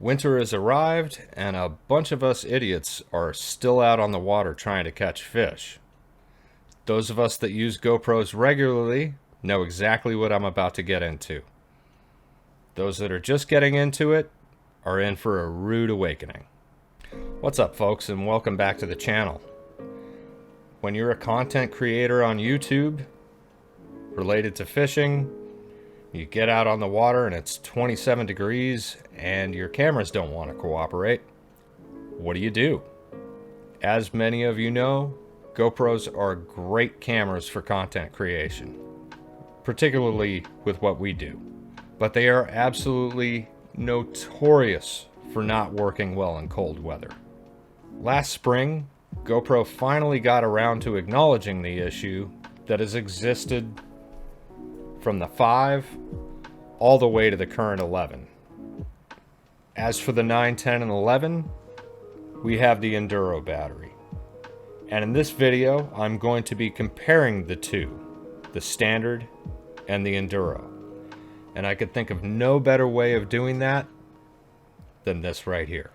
Winter has arrived, and a bunch of us idiots are still out on the water trying to catch fish. Those of us that use GoPros regularly know exactly what I'm about to get into. Those that are just getting into it are in for a rude awakening. What's up, folks, and welcome back to the channel. When you're a content creator on YouTube related to fishing, you get out on the water and it's 27 degrees and your cameras don't want to cooperate. What do? As many of you know, GoPros are great cameras for content creation, particularly with what we do. But they are absolutely notorious for not working well in cold weather. Last spring, GoPro finally got around to acknowledging the issue that has existed from the 5 all the way to the current 11. As for the 9, 10, and 11, we have the Enduro battery. And in this video, I'm going to be comparing the two, the standard and the Enduro. And I could think of no better way of doing that than this right here.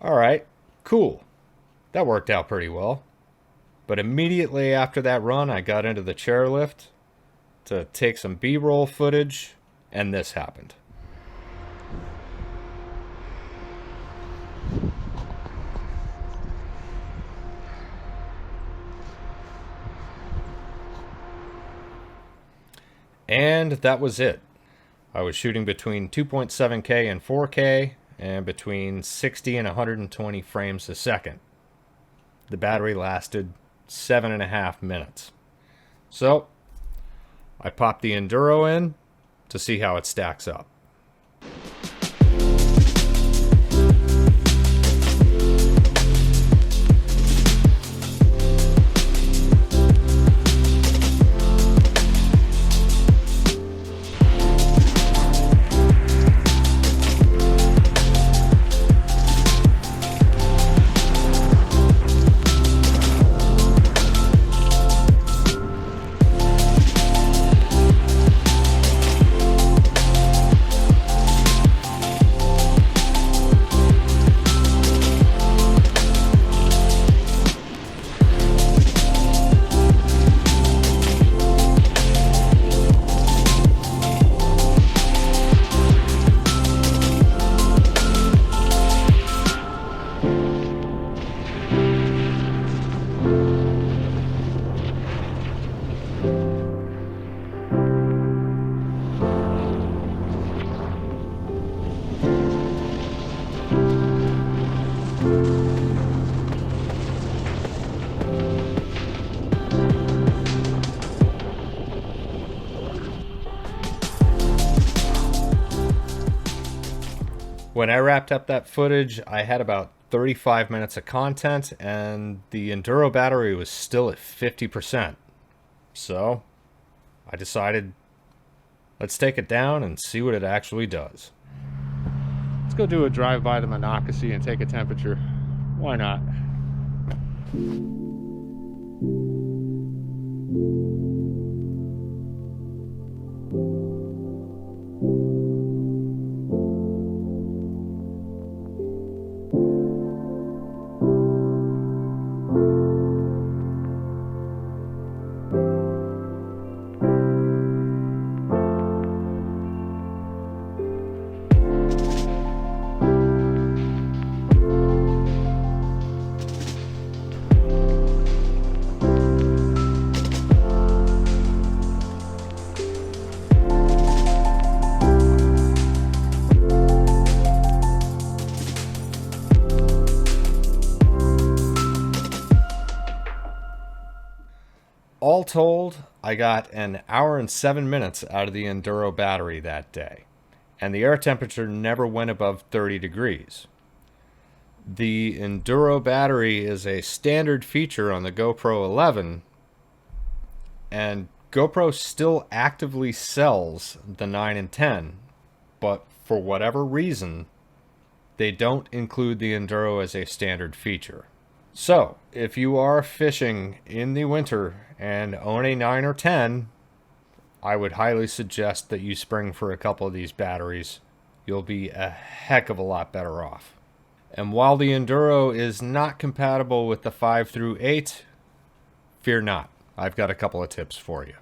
Alright, cool. That worked out pretty well. But immediately after that run, I got into the chairlift to take some B-roll footage, and this happened. And that was it. I was shooting between 2.7K and 4K, and between 60 and 120 frames a second. The battery lasted 7.5 minutes. So, I popped the Enduro in to see how it stacks up. When I wrapped up that footage, I had about 35 minutes of content, and the Enduro battery was still at 50%. So, I decided, let's take it down and see what it actually does. Let's go do a drive by the Monocacy and take a temperature. Why not? All told, I got an hour and 7 minutes out of the Enduro battery that day, and the air temperature never went above 30 degrees. The Enduro battery is a standard feature on the GoPro 11, and GoPro still actively sells the 9 and 10, but for whatever reason, they don't include the Enduro as a standard feature. So, if you are fishing in the winter and own a 9 or 10, I would highly suggest that you spring for a couple of these batteries. You'll be a heck of a lot better off. And while the Enduro is not compatible with the 5 through 8, fear not. I've got a couple of tips for you.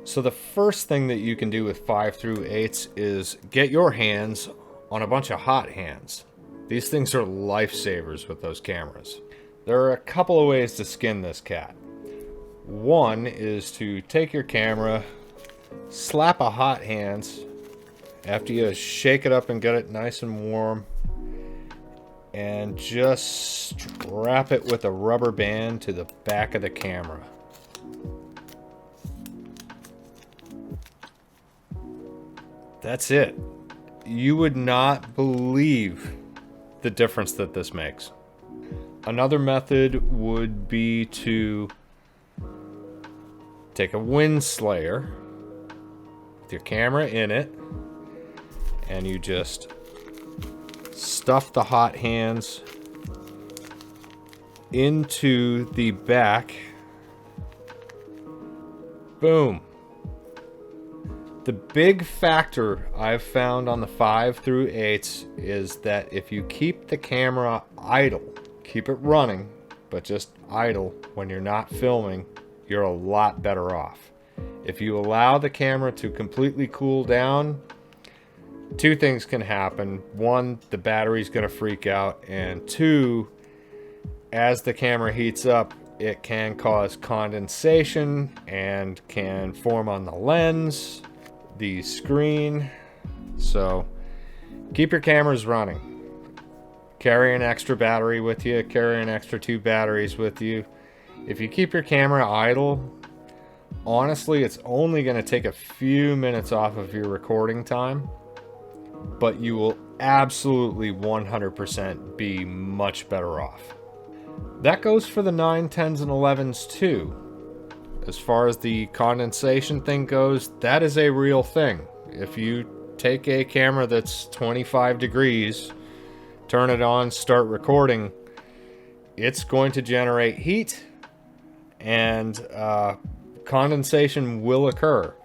So the first thing that you can do with 5 through 8s is get your hands on a bunch of hot hands. These things are lifesavers with those cameras. There are a couple of ways to skin this cat. One is to take your camera, slap a hot hands after you shake it up and get it nice and warm, and just strap it with a rubber band to the back of the camera. That's it. You would not believe the difference that this makes. Another method would be to take a wind slayer with your camera in it, and you just stuff the hot hands into the back. Boom. The big factor I've found on the 5 through 8s is that if you keep the camera idle, keep it running, but just idle when you're not filming, you're a lot better off. If you allow the camera to completely cool down, two things can happen. One, the battery's going to freak out, and two, as the camera heats up, it can cause condensation and can form on the lens, the screen. So keep your cameras running. Carry an extra battery with you, carry an extra 2 batteries with you. If you keep your camera idle, honestly, it's only going to take a few minutes off of your recording time, but you will absolutely 100% be much better off. That goes for the 9, 10s, and 11s too. As far as the condensation thing goes, that is a real thing. If you take a camera that's 25 degrees, turn it on, start recording, it's going to generate heat, and condensation will occur.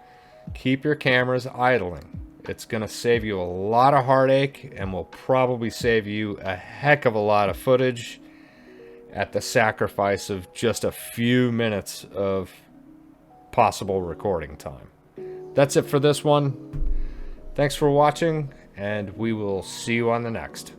Keep your cameras idling. It's going to save you a lot of heartache and will probably save you a heck of a lot of footage at the sacrifice of just a few minutes of possible recording time. That's it for this one. Thanks for watching, and we will see you on the next.